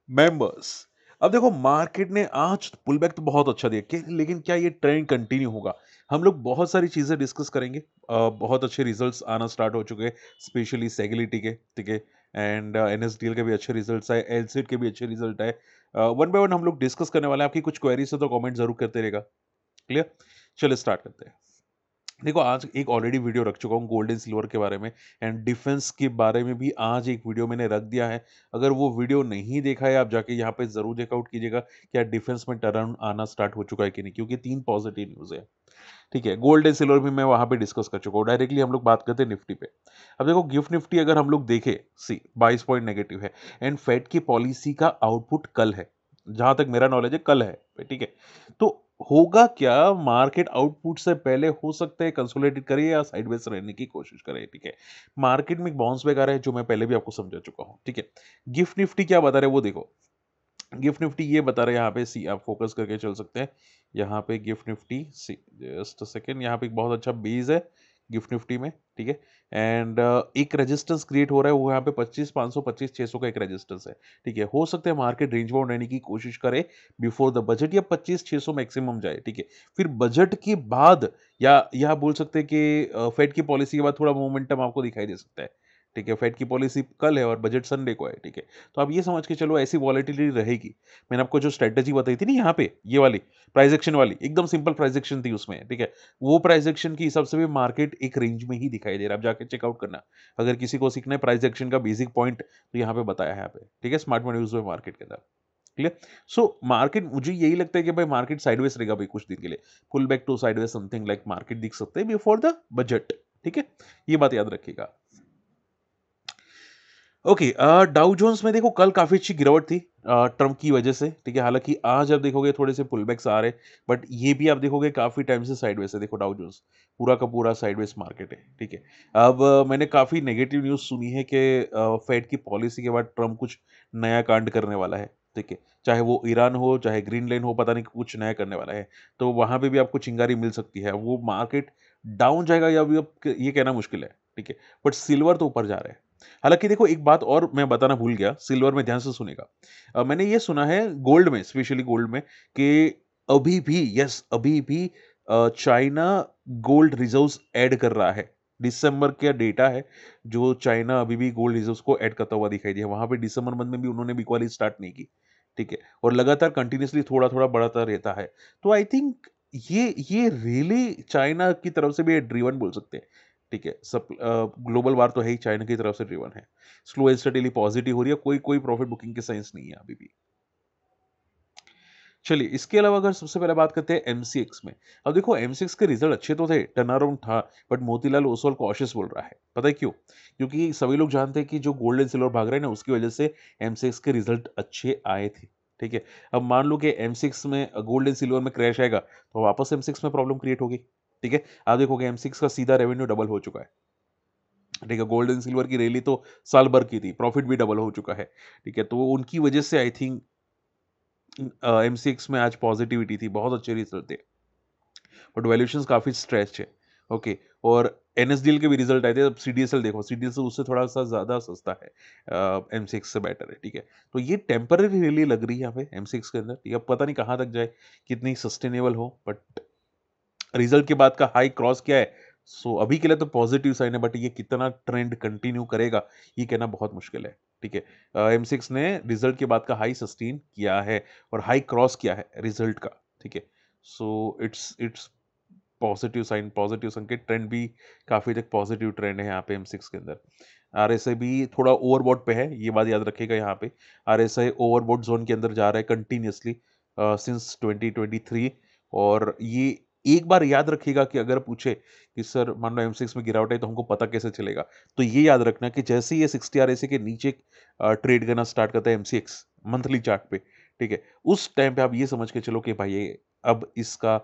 Members. अब देखो market ने आज पुल बैक तो बहुत अच्छा दिया लेकिन क्या ये ट्रेंड कंटिन्यू होगा? हम लोग बहुत सारी चीजें डिस्कस करेंगे। बहुत अच्छे रिजल्ट्स आना स्टार्ट हो चुके हैं, स्पेशली सेगिलिटी के, ठीक है। एंड एनएसडीएल के भी अच्छे रिजल्ट्स आए, एलसीड के भी अच्छे रिजल्ट आए। वन बाय वन हम लोग डिस्कस करने वाले हैं। आपकी कुछ क्वेरीज है तो कमेंट जरूर करते रहेगा। क्लियर? चलिए स्टार्ट करते हैं। देखो आज एक ऑलरेडी वीडियो रख चुका हूँ गोल्ड एंड सिल्वर के बारे में, एंड डिफेंस के बारे में भी आज एक वीडियो मैंने रख दिया है। अगर वो वीडियो नहीं देखा है आप जाके यहाँ पे जरूर चेकआउट कीजिएगा क्या डिफेंस में टर्न आना स्टार्ट हो चुका है कि नहीं, क्योंकि 3 पॉजिटिव न्यूज है। ठीक है, गोल्ड एंड सिल्वर भी मैं वहां पे डिस्कस कर चुका हूँ। डायरेक्टली हम लोग बात करते हैं निफ्टी पे। अब देखो गिफ्ट निफ्टी अगर हम लोग देखें, सी 22 पॉइंट नेगेटिव है, एंड फेड की पॉलिसी का आउटपुट कल है, जहां तक मेरा नॉलेज है कल है। ठीक है, तो होगा क्या, मार्केट आउटपुट से पहले हो सकता है कंसोलिडेट करे या साइडवेज रहने की कोशिश करे। ठीक है, मार्केट में एक बाउंस बैक आ रहा है जो मैं पहले भी आपको समझा चुका हूं। ठीक है, गिफ्ट निफ्टी क्या बता रहे हैं वो देखो। गिफ्ट निफ्टी ये बता रहे हैं यहाँ पे, सी आप फोकस करके चल सकते हैं। यहाँ पे गिफ्ट निफ्टी, सी जस्ट सेकेंड, यहाँ पे एक बहुत अच्छा बेस है गिफ्ट निफ्टी में। ठीक है, एंड एक रेजिस्टेंस क्रिएट हो रहा है, वो यहाँ पे 25,500 25,600 का एक रेजिस्टेंस है। ठीक है, हो सकता है मार्केट रेंज बाउंड रहने की कोशिश करे बिफोर द बजट, या 25,600 मैक्सिमम जाए। ठीक है, फिर बजट के बाद या बोल सकते हैं कि फेड की पॉलिसी के बाद थोड़ा मोमेंटम आपको दिखाई दे सकता है। ठीक है, फेड की पॉलिसी कल है और बजट संडे को है। ठीक है, तो आप ये समझ के चलो ऐसी वॉलेटिलिटी रहेगी। मैंने आपको जो स्ट्रेटजी बताई थी ना यहाँ पे, ये वाली प्राइस एक्शन वाली, एकदम सिंपल प्राइस एक्शन थी उसमें। ठीक है, वो प्राइस एक्शन के हिसाब से भी मार्केट एक रेंज में ही दिखाई दे रहा है। आप जाके चेकआउट करना, अगर किसी को सीखना है प्राइस एक्शन का बेसिक पॉइंट तो यहाँ पे बताया है यहाँ पे। ठीक है, स्मार्ट मनी यूज में मार्केट के अंदर। क्लियर? सो मार्केट, मुझे यही लगता है कि भाई मार्केट साइडवेज रहेगा भाई कुछ दिन के लिए। Pull back to sideways something like market दिख सकते हैं बिफोर द बजट। ठीक है, ये बात याद रखिएगा। ओके, डाउ जोन्स में देखो कल काफी अच्छी गिरावट थी ट्रम्प की वजह से। ठीक है, हालांकि आज आप देखोगे थोड़े से पुलबैक्स आ रहे, बट ये भी आप देखोगे काफी टाइम से साइडवेज है। देखो डाउ जोन्स पूरा का पूरा साइडवेज मार्केट है। ठीक है, अब मैंने काफी नेगेटिव न्यूज सुनी है कि फेड की पॉलिसी के बाद ट्रम्प कुछ नया कांड करने वाला है। ठीक है, चाहे वो ईरान हो चाहे ग्रीन लाइन हो, पता नहीं कुछ नया करने वाला है। तो वहां पे भी आपको चिंगारी मिल सकती है। वो मार्केट डाउन जाएगा या भी अब ये कहना मुश्किल है। ठीक है, बट सिल्वर तो ऊपर जा रहा है। हालांकि देखो एक बात और मैं बताना भूल गया, सिल्वर में ध्यान से सुनेगा। मैंने ये सुना है गोल्ड में, स्पेशली गोल्ड में, कि अभी भी, यस अभी भी चाइना गोल्ड रिजर्व्स ऐड कर रहा है। दिसंबर का डेटा है जो चाइना अभी भी गोल्ड रिजर्व्स को ऐड करता हुआ दिखाई दिया। वहां पे दिसंबर मंथ में भी उन्होंने बिकवाली स्टार्ट नहीं की। ठीक है, और लगातार कंटिन्यूसली थोड़ा थोड़ा बढ़ता रहता है। तो आई थिंक ये रियली चाइना की तरफ से भी ड्रीवन बोल सकते हैं। ठीक है, सब ग्लोबल वार तो है ही, चाइना की तरफ से ड्रिवन है। स्लो एंड स्टडीली पॉजिटिव हो रही है, कोई कोई प्रॉफिट बुकिंग के साइंस नहीं है अभी भी। चलिए इसके अलावा अगर सबसे पहले बात करते हैं एमसीएक्स में। अब देखो एमसीएक्स के रिजल्ट अच्छे तो थे, टर्न अराउंड था, बट मोतीलाल ओसवाल कॉशियस बोल रहा है। पता है क्यों? क्योंकि सभी लोग जानते हैं कि जो गोल्ड एंड सिल्वर भाग रहे हैं ना, उसकी वजह से एमसीएक्स के रिजल्ट अच्छे आए थे। ठीक है, अब मान लो कि एमसीएक्स में गोल्ड एंड सिल्वर में क्रैश आएगा तो वापस एमसीएक्स में प्रॉब्लम क्रिएट होगी। ठीक है, आप देखोगे एमसीएक्स का सीधा रेवेन्यू डबल हो चुका है। ठीक है, गोल्ड एंड सिल्वर की रैली तो साल भर की थी, प्रॉफिट भी डबल हो चुका है। ठीक है, तो उनकी वजह से आई थिंक एमसीएक्स में आज पॉजिटिविटी थी, बहुत अच्छे रिजल्ट थे, बट वैल्यूएशंस काफी स्ट्रेच है। ओके, और एनएसडीएल के भी रिजल्ट आए थे। अब सीडीएसएल देखो, सीडीएसएल उससे थोड़ा सा ज्यादा सस्ता है, एमसीएक्स से बेटर है। ठीक है, तो ये टेम्पररी रैली लग रही है यहाँ पे एमसीएक्स के अंदर। ठीक है, अब पता नहीं कहाँ तक जाए, कितनी सस्टेनेबल हो, बट रिजल्ट के बाद का हाई क्रॉस किया है। सो अभी के लिए तो पॉजिटिव साइन है, बट ये कितना ट्रेंड कंटिन्यू करेगा ये कहना बहुत मुश्किल है। ठीक है, एम6 ने रिजल्ट के बाद का हाई सस्टेन किया है और हाई क्रॉस किया है रिजल्ट का। ठीक है, so it's positive sign, positive संकेत। ट्रेंड भी काफी तक पॉजिटिव ट्रेंड है यहाँ पे एम6 के अंदर। आरएसआई भी थोड़ा ओवरबॉट पे है, ये बात याद रखिएगा। यहाँ पे आरएसआई ओवरबॉट जोन के अंदर जा रहा है कंटिन्यूसली सिंस 2023। और ये एक बार याद रखिएगा कि अगर पूछे कि सर मान लो एम6 में गिरावट है तो हमको पता कैसे चलेगा, तो ये याद रखना कि जैसे ही ये 60 आरएसआई के नीचे ट्रेड करना स्टार्ट करता है एमसीएक्स मंथली चार्ट पे, ठीक है, उस टाइम पे आप ये समझ के चलो कि भाई ये अब इसका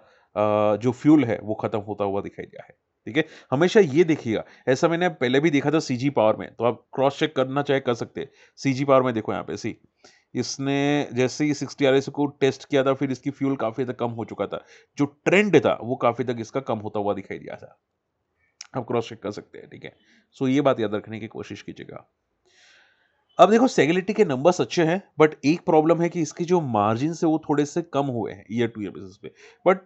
जो फ्यूल है वो खत्म होता हुआ दिखाई दिया है। ठीक है, हमेशा ये देखिएगा, ऐसा मैंने पहले भी देखा था सीजी पावर में, तो आप क्रॉस चेक करना चाहे कर सकते हैं। सीजी पावर में देखो यहाँ पे, सी इसने जैसे ही 60 आरएस को टेस्ट किया था, फिर इसकी फ्यूल काफी तक कम हो चुका था। जो ट्रेंड था वो काफी तक इसका कम होता हुआ दिखाई दिया था। आप क्रॉस चेक कर सकते हैं। ठीक है, सो ये बात याद रखने की कोशिश कीजिएगा। अब देखो सेगेलिटी के नंबर्स अच्छे हैं, बट एक प्रॉब्लम है कि इसके जो मार्जिन्स है वो थोड़े से कम हुए हैं ईयर टू ईयर बेसिस पे। But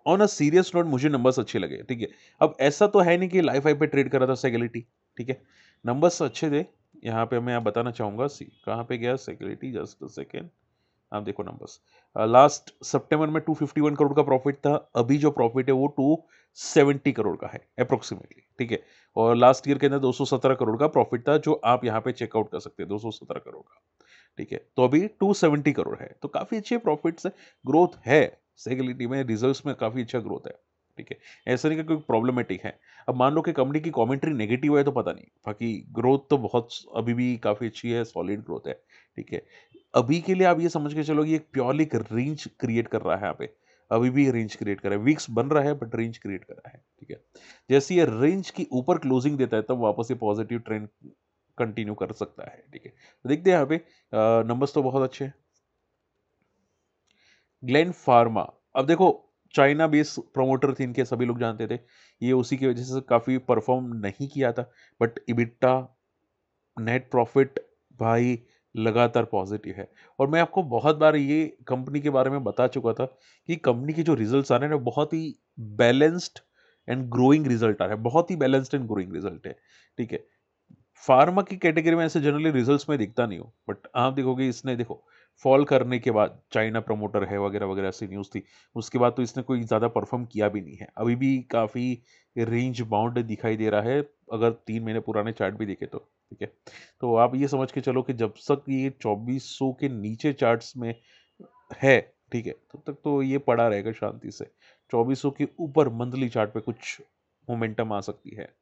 on a serious note मुझे नंबर्स अच्छे लगे, ठीक है। अब ऐसा तो है नहीं कि लाइफ हाई पे ट्रेड कर रहा था सेगेलिटी, ठीक है। नंबर्स अच्छे थे। यहाँ पे मैं आप बताना चाहूंगा, सी कहाँ पे गया सेगेलिटी, जस्ट अ सेकेंड। आप देखो नंबर्स, लास्ट सितंबर में 251 करोड़ का प्रॉफिट था। अभी जो प्रॉफिट है वो 270 करोड़ का है अप्रोक्सीमेटली, ठीक है। और लास्ट ईयर के अंदर 217 करोड़ का प्रॉफिट था, जो आप यहाँ पे चेकआउट कर सकते हैं, 217 करोड़ का, ठीक है। तो अभी 270 करोड़ है, तो काफी अच्छे प्रॉफिट्स है, ग्रोथ है। सेगलिटी में रिजल्ट्स में काफी अच्छा ग्रोथ है, ठीक है। ऐसा नहीं कि कोई प्रॉब्लमेटिक है। अब मान लो कि कंपनी की कमेंट्री नेगेटिव है तो पता नहीं, बाकी ग्रोथ तो बहुत अभी भी काफी अच्छी है, सॉलिड ग्रोथ है, ठीक है। अभी के लिए आप ये समझ के चलो कि एक प्योरली एक रेंज क्रिएट कर रहा है यहाँ पे। अभी भी रेंज क्रिएट कर रहा है, वीक्स बन रहा है बट रेंज क्रिएट कर रहा है, ठीक है। जैसे ये रेंज की ऊपर क्लोजिंग देता है तब वापस ये पॉजिटिव ट्रेंड कंटिन्यू कर सकता है, ठीक है। तो देखते हैं यहाँ पे नंबर्स तो बहुत अच्छे हैं। ग्लेन फार्मा, अब देखो चाइना बेस प्रमोटर थे इनके, सभी लोग जानते थे। ये उसी की वजह से काफी परफॉर्म नहीं किया था, बट इबिट्टा, नेट प्रॉफिट भाई लगातार पॉजिटिव है। और मैं आपको बहुत बार ये कंपनी के बारे में बता चुका था कि कंपनी के जो रिजल्ट्स आ रहे हैं ना, बहुत ही बैलेंस्ड एंड ग्रोइंग रिजल्ट आ रहा है, बहुत ही बैलेंस्ड एंड ग्रोइंग रिजल्ट है, ठीक है। फार्मा की कैटेगरी में ऐसे जनरली रिजल्ट्स में दिखता नहीं हो, बट आप देखोगे इसने देखो फॉल करने के बाद, चाइना प्रमोटर है वगैरह वगैरह ऐसी न्यूज़ थी, उसके बाद तो इसने कोई ज़्यादा परफॉर्म किया भी नहीं है, अभी भी काफ़ी रेंज बाउंड दिखाई दे रहा है, अगर 3 महीने पुराने चार्ट भी देखे तो, ठीक है। तो आप ये समझ के चलो कि जब तक ये 2400 के नीचे चार्ट्स में है, ठीक है, तब तक तो ये पड़ा रहेगा शांति से। 2400 के ऊपर मंथली चार्ट पे कुछ मोमेंटम आ सकती है।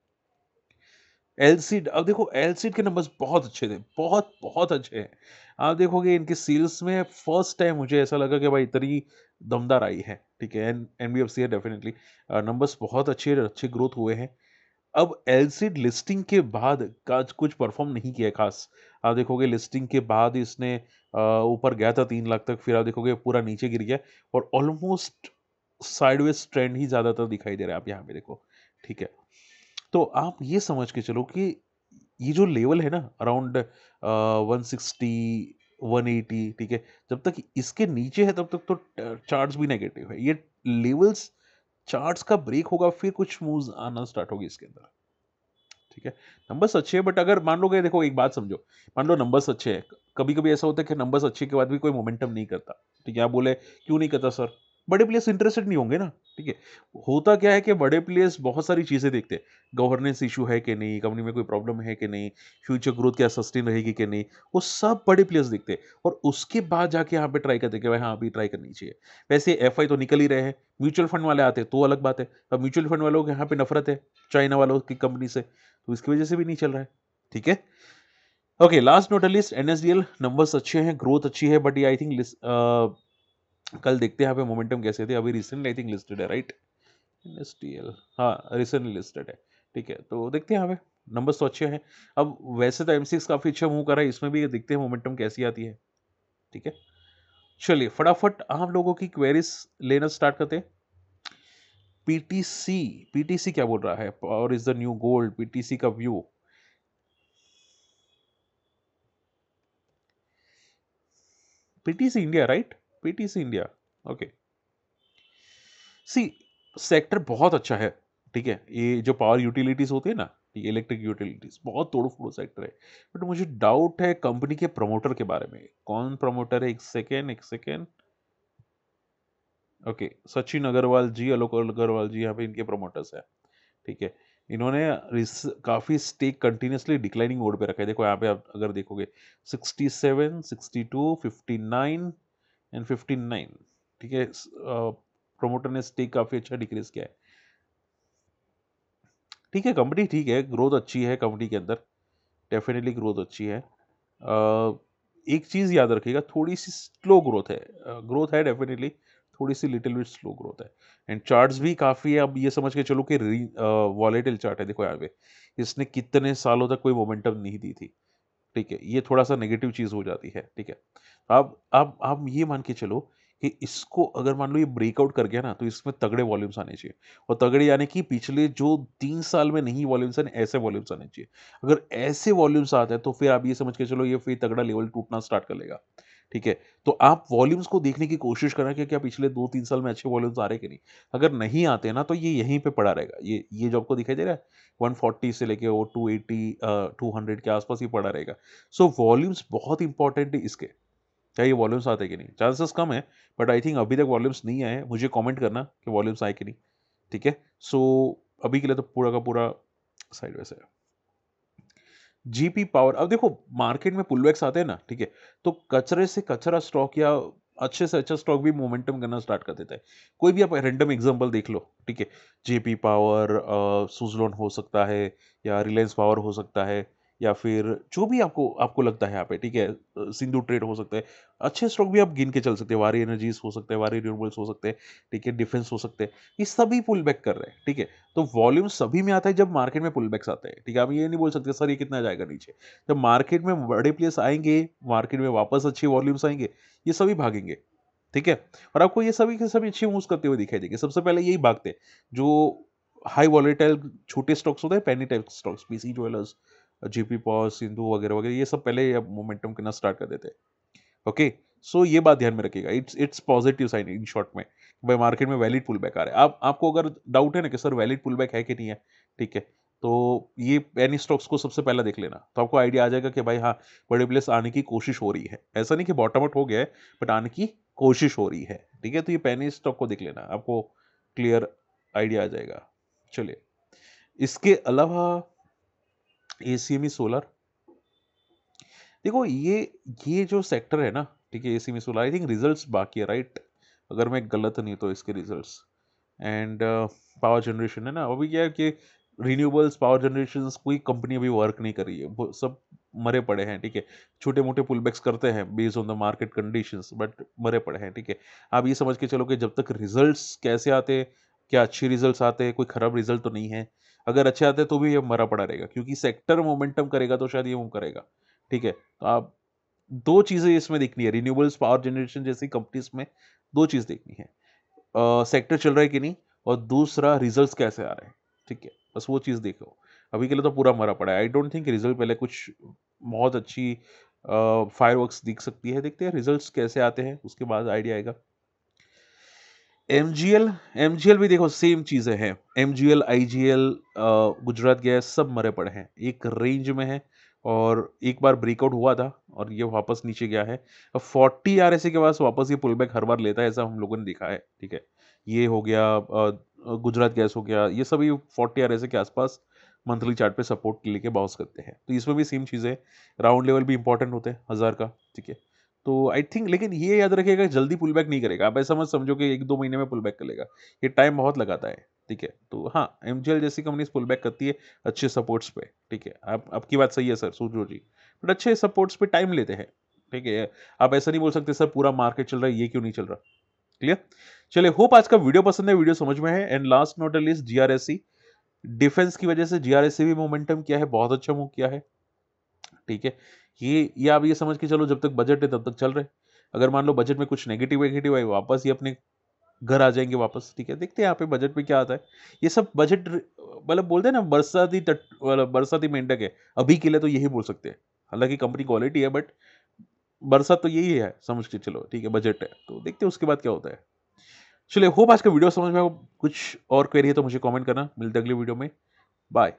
एलसीड, अब देखो एलसीड के नंबर्स बहुत अच्छे थे, बहुत बहुत अच्छे हैं। आप देखोगे इनके सेल्स में फर्स्ट टाइम मुझे ऐसा लगा कि भाई इतनी दमदार आई है, ठीक है। एनबीएफसी है डेफिनेटली, नंबर्स बहुत अच्छे ग्रोथ हुए हैं। अब एलसीड लिस्टिंग के बाद का कुछ परफॉर्म नहीं किया है खास। आप देखोगे लिस्टिंग के बाद इसने ऊपर गया था 3 लाख तक, फिर आप देखोगे पूरा नीचे गिर गया, और ऑलमोस्ट साइडवेज ट्रेंड ही ज्यादातर दिखाई दे रहा है, आप यहाँ पे देखो, ठीक है। तो आप ये समझ के चलो कि ये जो लेवल है ना अराउंड 160 180, ठीक है, जब तक इसके नीचे है तब तक तो चार्ट्स भी नेगेटिव है। ये लेवल्स चार्ट्स का ब्रेक होगा, फिर कुछ मूव्स आना स्टार्ट होगी इसके अंदर, ठीक है। नंबर्स अच्छे हैं, बट अगर मान लो कि देखो एक बात समझो, मान लो नंबर्स अच्छे हैं, कभी कभी ऐसा होता है कि नंबर्स अच्छे के बाद भी कोई मोमेंटम नहीं करता, ठीक है। आप बोले क्यों नहीं करता सर, बड़े प्लेयर्स इंटरेस्टेड नहीं होंगे ना, ठीक है। होता क्या है कि बड़े प्लेयर्स बहुत सारी चीजें देखते हैं, गवर्नेंस इशू है कि नहीं, कंपनी में कोई प्रॉब्लम है कि नहीं, फ्यूचर ग्रोथ क्या सस्टेन रहेगी कि नहीं, वो सब बड़े प्लेयर्स देखते हैं, और उसके बाद जाके यहाँ पे ट्राई करते हैं कि भाई हाँ अभी ट्राई करनी चाहिए। वैसे एफआई तो निकल ही रहे हैं, म्यूचुअल फंड वाले आते हैं तो अलग बात है। अब म्यूचुअल फंड वालों के यहाँ पे नफरत है चाइना वालों की कंपनी से, तो इसकी वजह से भी नहीं चल रहा है, ठीक है। Okay, last note list NSDL, numbers अच्छे हैं, ग्रोथ अच्छी है, बट ये आई थिंक कल देखते हैं यहाँ पे मोमेंटम कैसे थे। अभी रिसेंटली आई थिंक लिस्टेड है, राइट, एनएसडीएल, हाँ रिसेंटली लिस्टेड है, ठीक है। तो देखते हैं यहाँ पे नंबर्स तो अच्छे हैं। अब वैसे तो एमसीएक्स काफी अच्छा मूव कर रहा है, इसमें भी देखते हैं मोमेंटम कैसी आती है, ठीक है। चलिए फटाफट आप लोगों की क्वेरीज लेना स्टार्ट करते हैं। पीटीसी, पीटीसी क्या बोल रहा है, और is the new gold, PTC का view. PTC India, right, PTC India, okay. See, sector बहुत अच्छा है, ठीक है। ये जो पावर यूटिलिटीज होती है ना, ये इलेक्ट्रिक यूटिलिटीज बहुत तोड़ फोड़ सेक्टर है, बट मुझे डाउट है कंपनी के प्रमोटर के बारे में। कौन प्रमोटर है, एक सेकेंड एक सेकेंड, ओके, सचिन अग्रवाल जी, आलोक अग्रवाल जी यहाँ पे इनके प्रमोटर्स है, ठीक है। इन्होंने काफी स्टेक कंटिन्यूसली डिक्लाइनिंग मोड पे रखा है, देखो यहाँ पे आप अगर देखोगे 67 62 59 एंड 59, ठीक है। प्रमोटर ने स्टेक काफी अच्छा डिक्रीज किया है, ठीक है। कंपनी ठीक है, ग्रोथ अच्छी है कंपनी के अंदर, डेफिनेटली ग्रोथ अच्छी है। एक चीज याद रखिएगा, थोड़ी सी स्लो ग्रोथ है, ग्रोथ है डेफिनेटली, थोड़ी सी लिटिल बिट स्लो ग्रोथ है। एंड चार्ट्स भी काफी है, अब ये समझ के चलो कि वॉलेटिल चार्ट है, देखो यहाँ पे इसने कितने सालों तक कोई मोमेंटम नहीं दी थी, ठीक है। ये थोड़ा सा नेगेटिव चीज हो जाती है, ठीक है। अब आप ये मान के चलो कि इसको अगर मान लो ये ब्रेकआउट कर गया ना, तो इसमें तगड़े वॉल्यूम्स आने चाहिए, और तगड़े यानी कि पिछले जो 3 साल में नहीं वॉल्यूम्स हैं, ऐसे वॉल्यूम्स आने चाहिए। अगर ऐसे वॉल्यूम्स आते हैं तो फिर आप ये समझ के चलो, ये फिर तगड़ा लेवल टूटना स्टार्ट कर लेगा। ठीक है, तो आप वॉल्यूम्स को देखने की कोशिश करें कि क्या पिछले 2-3 साल में अच्छे वॉल्यूम्स आ रहे हैं कि नहीं। अगर नहीं आते हैं ना, तो ये यहीं पे पड़ा रहेगा। ये जो आपको दिखाई दे रहा है, 140 से लेके वो 280 200 के आसपास ही पड़ा रहेगा। सो वॉल्यूम्स बहुत इंपॉर्टेंट है इसके। क्या ये वॉल्यूम्स आते हैं कि नहीं? चांसेस कम है, बट आई थिंक अभी तक वॉल्यूम्स नहीं आए हैं। मुझे कमेंट करना कि वॉल्यूम्स आए कि नहीं, ठीक है? सो अभी के लिए तो पूरा का पूरा साइडवेज है। जीपी पावर, अब देखो मार्केट में पुलबैक्स आते हैं ना, ठीक है? तो कचरे से कचरा स्टॉक या अच्छे से अच्छा स्टॉक भी मोमेंटम करना स्टार्ट कर देता है। कोई भी आप रैंडम एग्जांपल देख लो, ठीक है? जेपी पावर, सुज़लोन हो सकता है, या रिलायंस पावर हो सकता है, या फिर जो भी आपको आपको लगता है यहाँ पे, ठीक है? सिंधु ट्रेड हो सकता है। अच्छे स्टॉक भी आप गिन के चल सकते हैं, वारी एनर्जीज हो सकते हैं, वारी रिन्यूएबल्स हो सकते हैं, ठीक है? डिफेंस हो सकते हैं। ये सभी पुल बैक कर रहे हैं, ठीक है? तो वॉल्यूम सभी में आता है जब मार्केट में पुलबैक्स आते हैं, ठीक है? आप ये नहीं बोल सकते सर ये कितना जाएगा नीचे। जब मार्केट में बड़े प्लेयर्स आएंगे, मार्केट में वापस अच्छी वॉल्यूम्स आएंगे, ये सभी भागेंगे, ठीक है? और आपको ये सभी के सभी अच्छे मूव्स करते हुए दिखाई देंगे। सबसे पहले यही भागते हैं जो हाई वॉलेटाइल छोटे स्टॉक्स होते हैं, penny type stocks, PC Jewellers, JP पॉज, सिंधु वगैरह वगैरह, ये सब पहले मोमेंटम करना स्टार्ट कर देते हैं। ओके, सो ये बात ध्यान में रखिएगा। It's positive sign in short में, भाई मार्केट में वैलिड पुल बैक आ रहा है। आप आपको अगर डाउट है ना कि सर वैलिड पुल बैक है कि नहीं है, ठीक है? तो ये पेनी स्टॉक्स को सबसे पहला देख लेना, तो आपको आइडिया आ जाएगा कि भाई हाँ, बड़े प्लेस आने की कोशिश हो रही है। ऐसा नहीं कि बॉटम आउट हो गया है, बट आने की कोशिश हो रही है, ठीक है? तो ये पेनी स्टॉक को देख लेना, आपको क्लियर आइडिया आ जाएगा। चलिए, इसके अलावा एसीएमई सोलर, देखो ये जो सेक्टर है ना, ठीक है? एसी में सोलर, आई थिंक रिजल्ट्स बाकी है, राइट? अगर मैं गलत नहीं तो इसके रिजल्ट्स, एंड पावर जनरेशन है ना, अभी क्या है कि रिन्यूएबल्स पावर जनरेशन कोई कंपनी अभी वर्क नहीं कर रही है, वो सब मरे पड़े हैं, ठीक है? छोटे मोटे पुलबैक्स करते हैं based on the market conditions, but मरे पड़े हैं, ठीक है? आप ये समझ के चलो कि जब तक रिजल्ट्स कैसे आते हैं, क्या अच्छे रिजल्ट्स आते हैं, कोई खराब रिजल्ट तो नहीं है। अगर अच्छे आते हैं तो भी ये मरा पड़ा रहेगा, क्योंकि सेक्टर मोमेंटम करेगा तो शायद ये मूव करेगा, ठीक है? तो आप 2 चीज़ें इसमें देखनी है, रिन्यूएबल्स पावर जनरेशन जैसी कंपनीज़ में 2 चीज़ देखनी है। सेक्टर चल रहा है कि नहीं, और दूसरा रिजल्ट्स कैसे आ रहे हैं, ठीक है? बस वो चीज़ देखो। अभी के लिए तो पूरा मरा पड़ा है। आई डोंट थिंक रिजल्ट पहले कुछ बहुत अच्छी फायरवर्क्स दिख सकती है। देखते हैं रिजल्ट्स कैसे आते हैं, उसके बाद आइडिया आएगा। एमजीएल, एमजीएल भी देखो सेम चीज़ें हैं। एमजीएल, आईजीएल, गुजरात गैस सब मरे पड़े हैं। एक रेंज में है, और एक बार ब्रेकआउट हुआ था और ये वापस नीचे गया है। अब 40 आरएसए के पास वापस ये पुल बैक हर बार लेता है, ऐसा हम लोगों ने देखा है, ठीक है? ये हो गया, गुजरात गैस हो गया, ये सभी 40 आरएसए के आसपास मंथली चार्ट पे सपोर्ट लेके बाउंस करते हैं। तो इसमें भी सेम चीज़ है, राउंड लेवल भी इंपॉर्टेंट होते हैं 1000 का, ठीक है? तो आई थिंक, लेकिन ये याद रखिएगा जल्दी पुल बैक नहीं करेगा। आप ऐसा मत समझो कि 1-2 महीने में पुल बैक कर लेगा। ये टाइम बहुत लगाता है, ठीक है? तो हाँ, एमजीएल जैसी कंपनीज़ पुल बैक करती है अच्छे सपोर्ट्स पे, ठीक है? आप आपकी बात सही है सर सूर्य जी, बट अच्छे सपोर्ट्स पे टाइम लेते हैं, ठीक है? आप ऐसा नहीं बोल सकते सर पूरा मार्केट चल रहा है, ये क्यों नहीं चल रहा? क्लियर? चलिए, होप आज का वीडियो पसंद है, वीडियो समझ में है। And last not least, GRSC defence की वजह से जीआरएससी भी मोमेंटम किया है, बहुत अच्छा मूव किया है, ठीक है? ये आप ये समझ के चलो जब तक बजट है तब तक चल रहे हैं। अगर मान लो बजट में कुछ नेगेटिव वेगेटिव है, वापस ये अपने घर आ जाएँगे वापस, ठीक है? देखते हैं यहाँ पे बजट में क्या आता है। ये सब बजट मतलब बोलते हैं ना, बरसाती मतलब बरसाती मेंढक है। अभी के लिए तो यही बोल सकते हैं। हालाँकि कंपनी क्वालिटी है, बट बरसात तो यही है, समझ के चलो, ठीक है? बजट है। तो देखते हैं उसके बाद क्या होता है। चलिए, होप आज का वीडियो समझ में आया हो। कुछ और क्वेरी है तो मुझे कमेंट करना। मिलते हैं अगली वीडियो में। बाय।